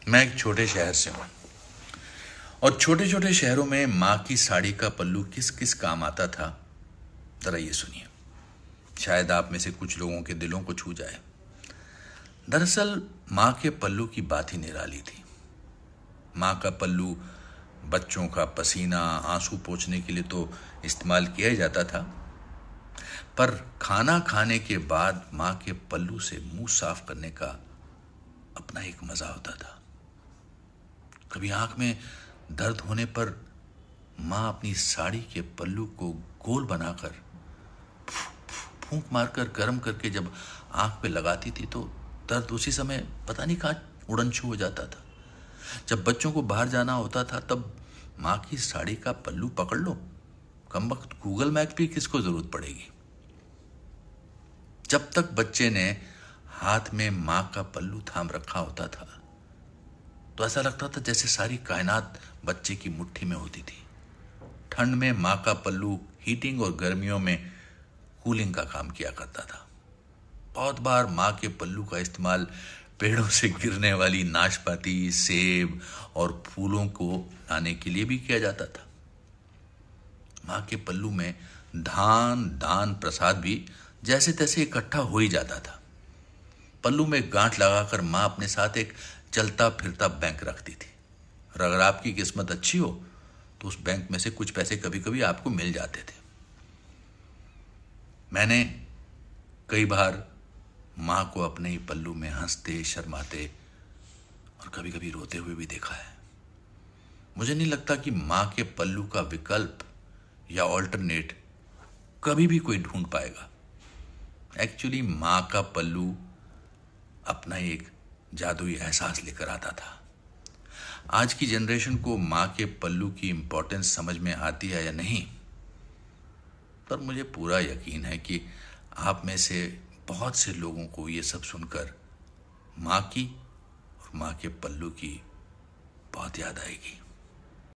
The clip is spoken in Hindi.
मैं एक छोटे शहर से हूँ और छोटे छोटे शहरों में माँ की साड़ी का पल्लू किस किस काम आता था, जरा ये सुनिए। शायद आप में से कुछ लोगों के दिलों को छू जाए। दरअसल माँ के पल्लू की बात ही निराली थी। माँ का पल्लू बच्चों का पसीना आंसू पोंछने के लिए तो इस्तेमाल किया ही जाता था, पर खाना खाने के बाद माँ के पल्लू से मुंह साफ करने का अपना एक मजा होता था। कभी आंख में दर्द होने पर माँ अपनी साड़ी के पल्लू को गोल बनाकर फूंक मारकर गर्म करके जब आंख पे लगाती थी तो दर्द उसी समय पता नहीं कहाँ उड़न छू हो जाता था। जब बच्चों को बाहर जाना होता था तब माँ की साड़ी का पल्लू पकड़ लो, कमबख्त गूगल मैप की किसको जरूरत पड़ेगी। जब तक बच्चे ने हाथ में माँ का पल्लू थाम रखा होता था तो ऐसा लगता था जैसे सारी कायनात बच्चे की मुट्ठी में होती थी। ठंड में माँ का पल्लू हीटिंग और गर्मियों में कूलिंग का काम किया करता था। बहुत बार माँ के पल्लू का इस्तेमाल पेड़ों से गिरने वाली नाशपाती, सेब और फूलों को लाने के लिए भी किया जाता था। माँ के पल्लू में धान, दान, प्रसाद भी जैसे तैसे इकट्ठा हो ही जाता था। पल्लू में गांठ लगाकर माँ अपने साथ एक चलता फिरता बैंक रखती थी और अगर आपकी किस्मत अच्छी हो तो उस बैंक में से कुछ पैसे कभी कभी आपको मिल जाते थे। मैंने कई बार माँ को अपने ही पल्लू में हंसते, शर्माते और कभी कभी रोते हुए भी देखा है। मुझे नहीं लगता कि माँ के पल्लू का विकल्प या ऑल्टरनेट कभी भी कोई ढूंढ पाएगा। एक्चुअली माँ का पल्लू अपना एक जादुई एहसास लेकर आता था। आज की जनरेशन को माँ के पल्लू की इंपॉर्टेंस समझ में आती है या नहीं, पर मुझे पूरा यकीन है कि आप में से बहुत से लोगों को ये सब सुनकर माँ की और माँ के पल्लू की बहुत याद आएगी।